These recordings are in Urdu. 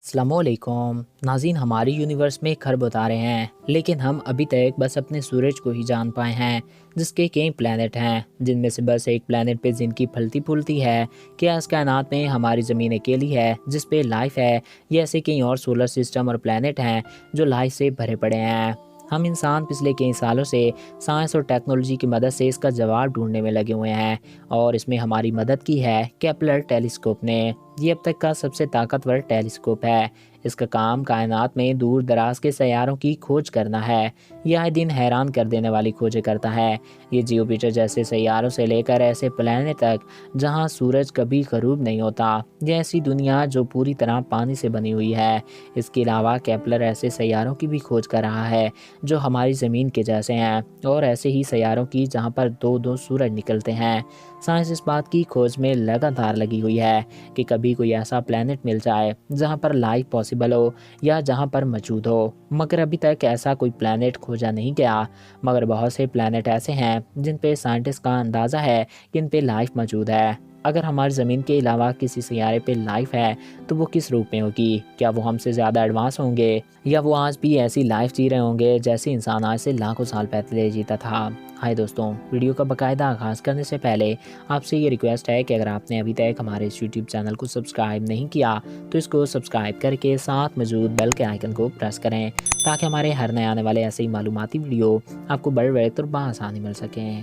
السلام علیکم ناظرین، ہماری یونیورس میں خربوں تارے ہیں، لیکن ہم ابھی تک بس اپنے سورج کو ہی جان پائے ہیں، جس کے کئی پلینٹ ہیں، جن میں سے بس ایک پلینٹ پہ زندگی پھلتی پھولتی ہے۔ کیا اس کائنات میں ہماری زمین اکیلی ہے جس پہ لائف ہے، یا ایسے کئی اور سولر سسٹم اور پلینٹ ہیں جو لائف سے بھرے پڑے ہیں؟ ہم انسان پچھلے کئی سالوں سے سائنس اور ٹیکنالوجی کی مدد سے اس کا جواب ڈھونڈنے میں لگے ہوئے ہیں، اور اس میں ہماری مدد کی ہے کیپلر ٹیلیسکوپ نے۔ یہ اب تک کا سب سے طاقتور ٹیلیسکوپ ہے۔ اس کا کام کائنات میں دور دراز کے سیاروں کی کھوج کرنا ہے۔ یہ آئے دن حیران کر دینے والی کھوجیں کرتا ہے۔ یہ جیوپیٹر جیسے سیاروں سے لے کر ایسے پلینٹ تک جہاں سورج کبھی غروب نہیں ہوتا، یہ ایسی دنیا جو پوری طرح پانی سے بنی ہوئی ہے۔ اس کے علاوہ کیپلر ایسے سیاروں کی بھی کھوج کر رہا ہے جو ہماری زمین کے جیسے ہیں، اور ایسے ہی سیاروں کی جہاں پر دو دو سورج نکلتے ہیں۔ سائنس اس بات کی کھوج میں لگاتار لگی ہوئی ہے کہ کبھی کوئی ایسا پلینٹ مل جائے جہاں پر لائف پاسبل ہو یا جہاں پر موجود ہو، مگر ابھی تک ایسا کوئی پلینٹ کھوجا نہیں گیا۔ مگر بہت سے پلینٹ ایسے ہیں جن پہ سائنٹسٹ کا اندازہ ہے کہ ان پہ لائف موجود ہے۔ اگر ہماری زمین کے علاوہ کسی سیارے پہ لائف ہے تو وہ کس روپ میں ہوگی؟ کیا وہ ہم سے زیادہ ایڈوانس ہوں گے، یا وہ آج بھی ایسی لائف جی رہے ہوں گے جیسے انسان آج سے لاکھوں سال پہلے جیتا تھا؟ ہائے دوستوں، ویڈیو کا باقاعدہ آغاز کرنے سے پہلے آپ سے یہ ریکویسٹ ہے کہ اگر آپ نے ابھی تک ہمارے اس یوٹیوب چینل کو سبسکرائب نہیں کیا تو اس کو سبسکرائب کر کے ساتھ موجود بیل کے آئیکن کو پریس کریں، تاکہ ہمارے ہر نئے آنے والے ایسے ہی معلوماتی ویڈیو آپ کو بڑے وقت اور بآسانی مل سکیں۔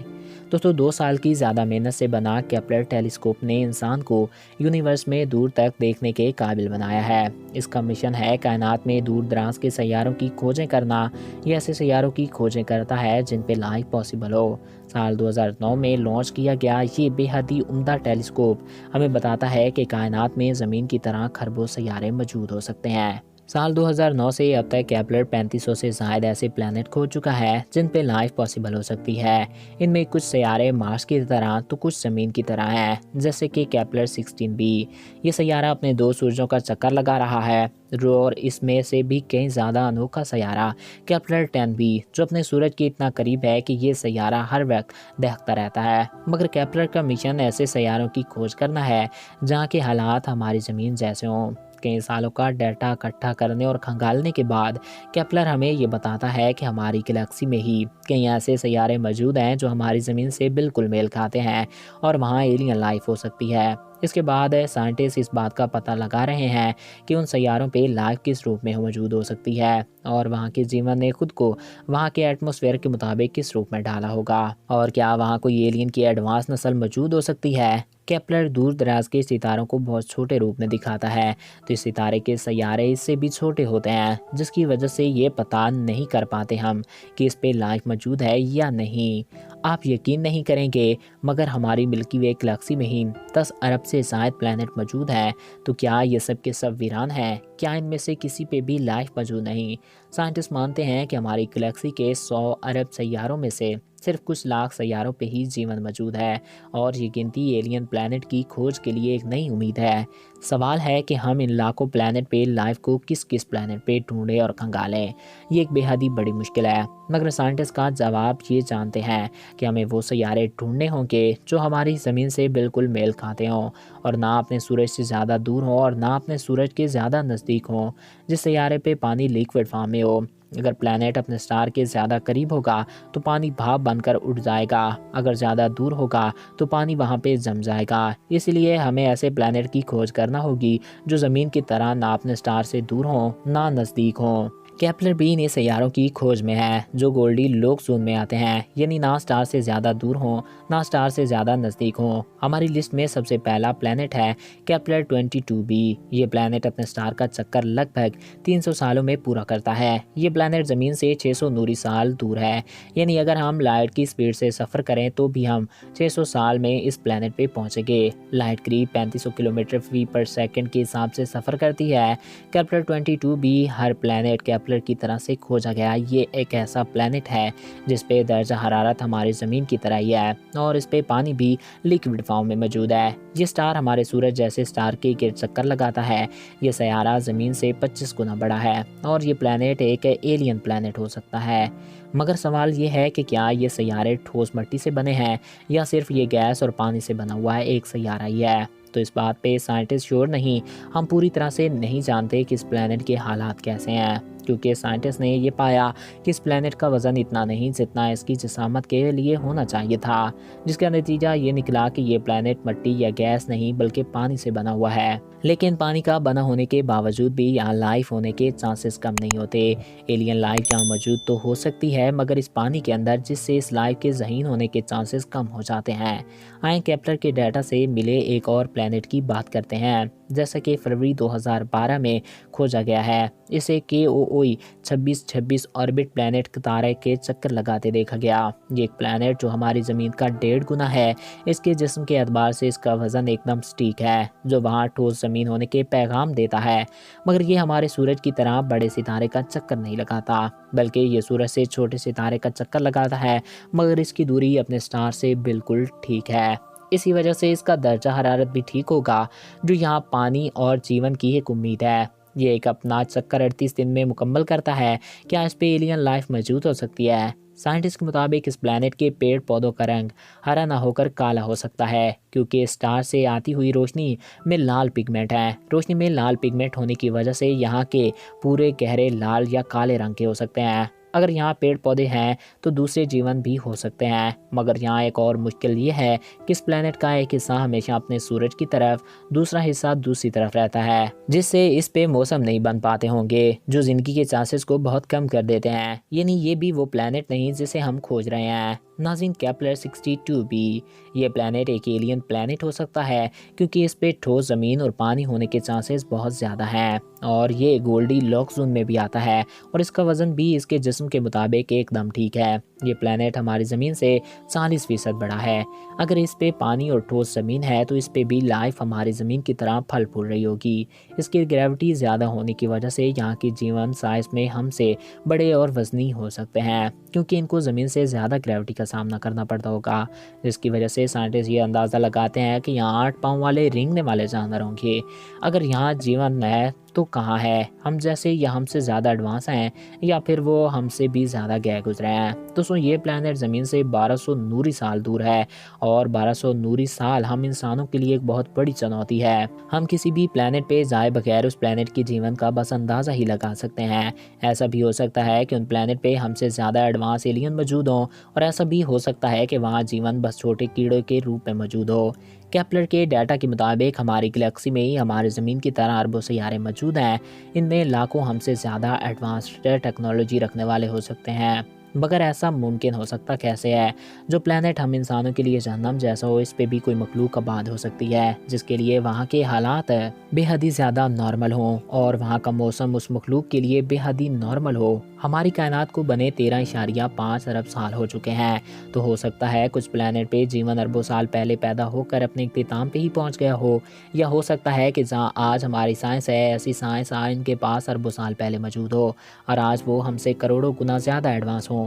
دوستوں، 2 سال کی زیادہ محنت سے بنا کیپلر ٹیلیسکوپ نے انسان کو یونیورس میں دور تک دیکھنے کے قابل بنایا ہے۔ اس کا مشن ہے کائنات میں دور دراز کے سیاروں کی کھوجیں کرنا۔ یہ ایسے سیاروں کی کھوجیں کرتا ہے جن پہ لائف پاسبل ہو۔ سال 2009 میں لانچ کیا گیا یہ بے حد ہی عمدہ ٹیلیسکوپ ہمیں بتاتا ہے کہ کائنات میں زمین کی طرح خربوں سیارے موجود ہو سکتے ہیں۔ سال 2009 سے اب تک کیپلر 3500 سے زائد ایسے پلینٹ کھوج چکا ہے جن پہ لائف پاسبل ہو سکتی ہے۔ ان میں کچھ سیارے مارس کی طرح تو کچھ زمین کی طرح ہیں، جیسے کہ کیپلر 16b۔ یہ سیارہ اپنے 2 سورجوں کا چکر لگا رہا ہے، اور اس میں سے بھی کہیں زیادہ انوکھا سیارہ کیپلر 10b، جو اپنے سورج کے اتنا قریب ہے کہ یہ سیارہ ہر وقت دہکتا رہتا ہے۔ مگر کیپلر کا مشن ایسے سیاروں کی کھوج کرنا ہے جہاں کے حالات ہماری زمین جیسے ہوں۔ کئی سالوں کا ڈیٹا اکٹھا کرنے اور کھنگالنے کے بعد کیپلر ہمیں یہ بتاتا ہے کہ ہماری گلیکسی میں ہی کئی ایسے سیارے موجود ہیں جو ہماری زمین سے بالکل میل کھاتے ہیں، اور وہاں ایلین لائف ہو سکتی ہے۔ اس کے بعد سائنٹسٹ اس بات کا پتہ لگا رہے ہیں کہ ان سیاروں پہ لائف کس روپ میں موجود ہو سکتی ہے، اور وہاں کے جیون نے خود کو وہاں کے ایٹماسفیئر کے مطابق کس روپ میں ڈالا ہوگا، اور کیا وہاں کوئی ایلین کی ایڈوانس نسل موجود ہو سکتی ہے۔ کیپلر دور دراز کے ستاروں کو بہت چھوٹے روپ میں دکھاتا ہے، تو اس ستارے کے سیارے اس سے بھی چھوٹے ہوتے ہیں، جس کی وجہ سے یہ پتہ نہیں کر پاتے ہم کہ اس پہ لائف موجود ہے یا نہیں۔ آپ یقین نہیں کریں گے، مگر ہماری ملکی وے گلیکسی میں ہی 10 ارب سے زائد پلینٹ موجود ہیں۔ تو کیا یہ سب کے سب ویران ہیں؟ کیا ان میں سے کسی پہ بھی لائف موجود نہیں؟ سائنٹسٹ مانتے ہیں کہ ہماری گلیکسی کے 100 ارب سیاروں میں سے صرف کچھ لاکھ سیاروں پہ ہی جیون موجود ہے، اور یہ گنتی ایلین پلینٹ کی کھوج کے لیے ایک نئی امید ہے۔ سوال ہے کہ ہم ان لاکھوں پلینٹ پہ لائف کو کس کس پلینٹ پہ ڈھونڈیں اور کھنگالیں؟ یہ ایک بے حد ہی بڑی مشکل ہے، مگر سائنٹسٹ کا جواب یہ جانتے ہیں کہ ہمیں وہ سیارے ڈھونڈنے ہوں گے جو ہماری زمین سے بالکل میل کھاتے ہوں، اور نہ اپنے سورج سے زیادہ دور ہوں اور نہ اپنے سورج کے زیادہ نزدیک ہوں۔ جس سیارے پہ پانی لیکوڈ فارم میں ہو، اگر پلینٹ اپنے سٹار کے زیادہ قریب ہوگا تو پانی بھاپ بن کر اٹھ جائے گا، اگر زیادہ دور ہوگا تو پانی وہاں پہ جم جائے گا۔ اس لیے ہمیں ایسے پلینٹ کی کھوج کرنا ہوگی جو زمین کی طرح نہ اپنے سٹار سے دور ہوں نہ نزدیک ہوں۔ کیپلر بھی ان سیاروں کی کھوج میں ہے جو گولڈی لوکس زون میں آتے ہیں، یعنی نہ سٹار سے زیادہ دور ہوں نہ سٹار سے زیادہ نزدیک ہوں۔ ہماری لسٹ میں سب سے پہلا پلینٹ ہے کیپلر 22b۔ یہ پلینٹ اپنے سٹار کا چکر لگ بھگ 300 سالوں میں پورا کرتا ہے۔ یہ پلینٹ زمین سے 600 نوری سال دور ہے، یعنی اگر ہم لائٹ کی سپیڈ سے سفر کریں تو بھی ہم 600 سال میں اس پلینٹ پہ پہنچیں گے۔ لائٹ قریب 3500 کلومیٹر فی پر سیکنڈ کے حساب سے سفر کرتی ہے۔ کیپلر 22b ہر پلینٹ کیپلر کی طرح سے کھوجا گیا۔ یہ ایک ایسا پلینٹ ہے جس پہ درجہ حرارت ہماری زمین کی طرح ہی ہے، اور اس پہ پانی بھی لیکوڈ فارم میں موجود ہے۔ یہ سٹار ہمارے سورج جیسے سٹار کے گرد چکر لگاتا ہے۔ یہ سیارہ زمین سے 25 گنا بڑا ہے، اور یہ پلینٹ ایک ایلین پلینٹ ہو سکتا ہے۔ مگر سوال یہ ہے کہ کیا یہ سیارے ٹھوس مٹی سے بنے ہیں یا صرف یہ گیس اور پانی سے بنا ہوا ہے ایک سیارہ ہی ہے؟ تو اس بات پہ سائنٹسٹ شور نہیں، ہم پوری طرح سے نہیں جانتے کہ اس پلانٹ کے حالات کیسے ہیں، کیونکہ سائنٹسٹ نے یہ پایا کہ اس پلانٹ کا وزن اتنا نہیں جتنا اس کی جسامت کے لیے ہونا چاہیے تھا، جس کا نتیجہ یہ نکلا کہ یہ پلانٹ مٹی یا گیس نہیں بلکہ پانی سے بنا ہوا ہے۔ لیکن پانی کا بنا ہونے کے باوجود بھی یہاں لائف ہونے کے چانسز کم نہیں ہوتے۔ ایلین لائف یہاں موجود تو ہو سکتی ہے مگر اس پانی کے اندر، جس سے اس لائف کے ذہین ہونے کے چانسز کم ہو جاتے ہیں۔ آئیں کیپلر کے ڈیٹا سے ملے ایک اور پلانٹ کی بات کرتے ہیں، جیسا کہ فروری 2012 میں کھوجا گیا ہے۔ اسے KOOE 2626 آربٹ پلانٹ تارے کے چکر لگاتے دیکھا گیا۔ یہ ایک پلانٹ جو ہماری زمین کا 1.5 گنا ہے۔ اس کے جسم کے اعتبار سے اس کا وزن ایک دم سٹیک ہے، جو وہاں ٹھوس زمین ہونے کے پیغام دیتا ہے، مگر یہ ہمارے سورج کی طرح بڑے ستارے کا چکر نہیں لگاتا، بلکہ یہ سورج سے چھوٹے ستارے کا چکر لگاتا ہے، مگر اس کی دوری اپنے سٹار سے بالکل ٹھیک ہے۔ اسی وجہ سے اس کا درجہ حرارت بھی ٹھیک ہوگا، جو یہاں پانی اور جیون کی ایک امید ہے۔ یہ ایک اپنا چکر 38 دن میں مکمل کرتا ہے۔ کیا اس پہ ایلین لائف موجود ہو سکتی ہے؟ سائنٹسٹ کے مطابق اس پلانٹ کے پیڑ پودوں کا رنگ ہرا نہ ہو کر کالا ہو سکتا ہے، کیونکہ سٹار سے آتی ہوئی روشنی میں لال پگمنٹ ہے۔ روشنی میں لال پگمنٹ ہونے کی وجہ سے یہاں کے پورے گہرے لال یا کالے رنگ کے ہو سکتے ہیں۔ اگر یہاں پیڑ پودے ہیں تو دوسرے جیون بھی ہو سکتے ہیں، مگر یہاں ایک اور مشکل یہ ہے کہ اس پلانٹ کا ایک حصہ ہمیشہ اپنے سورج کی طرف، دوسرا حصہ دوسری طرف رہتا ہے، جس سے اس پہ موسم نہیں بن پاتے ہوں گے، جو زندگی کے چانسز کو بہت کم کر دیتے ہیں۔ یعنی یہ بھی وہ پلانٹ نہیں جسے ہم کھوج رہے ہیں۔ ناظرین، کیپلر 62b یہ پلانٹ ایک ایلین پلانٹ ہو سکتا ہے، کیونکہ اس پہ ٹھوس زمین اور پانی ہونے کے چانسز بہت زیادہ ہیں، اور یہ گولڈی لاکس زون میں بھی آتا ہے، اور اس کا وزن بھی اس کے جسم کے مطابق ایک دم ٹھیک ہے۔ یہ پلانٹ ہماری زمین سے 40% بڑا ہے۔ اگر اس پہ پانی اور ٹھوس زمین ہے تو اس پہ بھی لائف ہماری زمین کی طرح پھل پھول رہی ہوگی۔ اس کی گریوٹی زیادہ ہونے کی وجہ سے یہاں کی جیون سائز میں ہم سے بڑے اور وزنی ہو سکتے ہیں، کیونکہ ان کو زمین سے زیادہ گریوٹی کا سامنا کرنا پڑتا ہوگا، جس کی وجہ سے سائنٹسٹ یہ اندازہ لگاتے ہیں کہ یہاں 8 پاؤں والے رینگنے والے جانور ہوں گے۔ اگر یہاں جیون ہے تو کہاں ہے؟ ہم جیسے یا ہم سے زیادہ ایڈوانس ہیں، یا پھر وہ ہم سے بھی زیادہ گئے گزرے ہیں؟ دوستوں، یہ پلانٹ زمین سے 1200 نوری سال دور ہے، اور 1200 نوری سال ہم انسانوں کے لیے ایک بہت بڑی چنوتی ہے۔ ہم کسی بھی پلانٹ پہ جائے بغیر اس پلانٹ کی جیون کا بس اندازہ ہی لگا سکتے ہیں۔ ایسا بھی ہو سکتا ہے کہ ان پلانٹ پہ ہم سے زیادہ ایڈوانس ایلین موجود ہوں، اور ایسا بھی ہو سکتا ہے کہ وہاں جیون بس چھوٹے کیڑوں کے روپ میں موجود ہو۔ کیپلر کے ڈیٹا کے مطابق ہماری گلیکسی میں ہی ہمارے زمین کی طرح اربوں سیارے موجود ہیں۔ ان میں لاکھوں ہم سے زیادہ ایڈوانسڈ ٹیکنالوجی رکھنے والے ہو سکتے ہیں، مگر ایسا ممکن ہو سکتا کیسے ہے؟ جو پلانٹ ہم انسانوں کے لیے جہنم جیسا ہو، اس پہ بھی کوئی مخلوق آباد ہو سکتی ہے، جس کے لیے وہاں کے حالات بے حد ہی زیادہ نارمل ہوں، اور وہاں کا موسم اس مخلوق کے لیے بے حد ہی نارمل ہو۔ ہماری کائنات کو بنے 13.5 ارب سال ہو چکے ہیں، تو ہو سکتا ہے کچھ پلانٹ پہ جیون اربوں سال پہلے پیدا ہو کر اپنے اختتام پہ ہی پہنچ گیا ہو، یا ہو سکتا ہے کہ جہاں آج ہماری سائنس ہے، ایسی سائنس آج ان کے پاس اربوں سال پہلے موجود ہو، اور آج وہ ہم سے کروڑوں گنا زیادہ ایڈوانس ہوں۔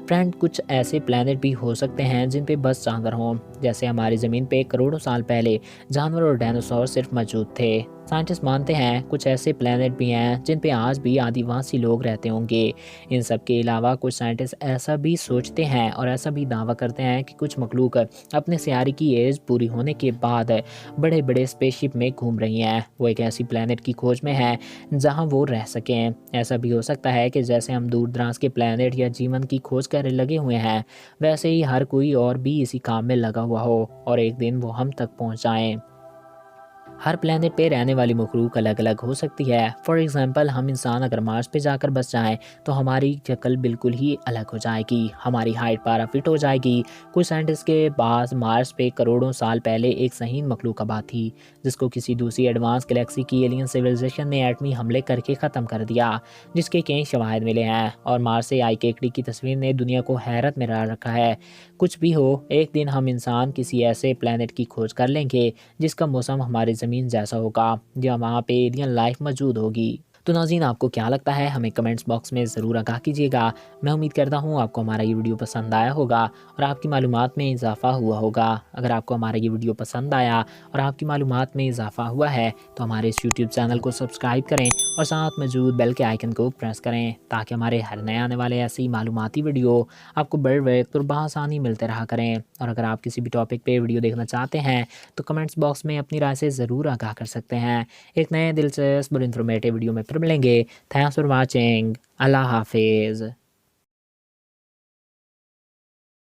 فرینڈ، کچھ ایسے پلانٹ بھی ہو سکتے ہیں جن پہ بس جانور ہوں، جیسے ہماری زمین پہ کروڑوں سال پہلے جانور اور ڈائنوسور صرف موجود تھے۔ سائنٹسٹ مانتے ہیں کچھ ایسے پلانٹ بھی ہیں جن پہ آج بھی آدیواسی لوگ رہتے ہوں گے۔ ان سب کے علاوہ کچھ سائنٹسٹ ایسا بھی سوچتے ہیں اور ایسا بھی دعویٰ کرتے ہیں کہ کچھ مخلوق اپنے سیارے کی ایج پوری ہونے کے بعد بڑے بڑے اسپیس شپ میں گھوم رہی ہیں، وہ ایک ایسی پلانٹ کی کھوج میں ہیں جہاں وہ رہ سکیں۔ ایسا بھی ہو سکتا ہے کہ جیسے ہم دور دراز کے پلانٹ یا جیون کی کھوج کرنے لگے ہوئے ہیں، ویسے ہی ہر کوئی اور بھی اسی کام میں لگا ہوا ہو، اور ایک دن وہ ہم تک پہنچ جائیں۔ ہر پلانٹ پہ رہنے والی مخلوق الگ الگ ہو سکتی ہے۔ فار ایگزامپل، ہم انسان اگر مارس پہ جا کر بس جائیں تو ہماری شکل بالکل ہی الگ ہو جائے گی، ہماری ہائٹ 12 فٹ ہو جائے گی۔ کچھ سائنٹسٹ کے پاس مارس پہ کروڑوں سال پہلے ایک ذہین مخلوق آباد تھی، جس کو کسی دوسری ایڈوانس گلیکسی کی ایلین سیویلائزیشن نے ایٹمی حملے کر کے ختم کر دیا، جس کے کئی شواہد ملے ہیں، اور مارس سے آئی کیکڑی کی تصویر نے دنیا کو حیرت میں ڈال رکھا ہے۔ کچھ بھی ہو، ایک دن ہم انسان کسی ایسے پلانٹ کی کھوج کر لیں گے جس کا موسم ہماری زمین جیسا ہوگا، جہاں وہاں پہ ایلین لائف موجود ہوگی۔ تو ناظرین آپ کو کیا لگتا ہے ہمیں کمنٹس باکس میں ضرور آگاہ کیجیے گا۔ میں امید کرتا ہوں آپ کو ہمارا یہ ویڈیو پسند آیا ہوگا اور آپ کی معلومات میں اضافہ ہوا ہوگا۔ اگر آپ کو ہمارا یہ ویڈیو پسند آیا اور آپ کی معلومات میں اضافہ ہوا ہے تو ہمارے اس یوٹیوب چینل کو سبسکرائب کریں اور ساتھ موجود بیل کے آئیکن کو پریس کریں تاکہ ہمارے ہر نئے آنے والے ایسی معلوماتی ویڈیو آپ کو بر وقت اور بآسانی ملتے رہا کریں۔ اور اگر آپ کسی بھی ٹاپک پہ ویڈیو دیکھنا چاہتے ہیں تو کمنٹس باکس میں اپنی رائے سے ضرور آگاہ کر سکتے ہیں۔ ایک نئے دلچسپ اور انفارمیٹیو ویڈیو میں پھر ملیں گے۔ Thanks for watching. اللہ حافظ۔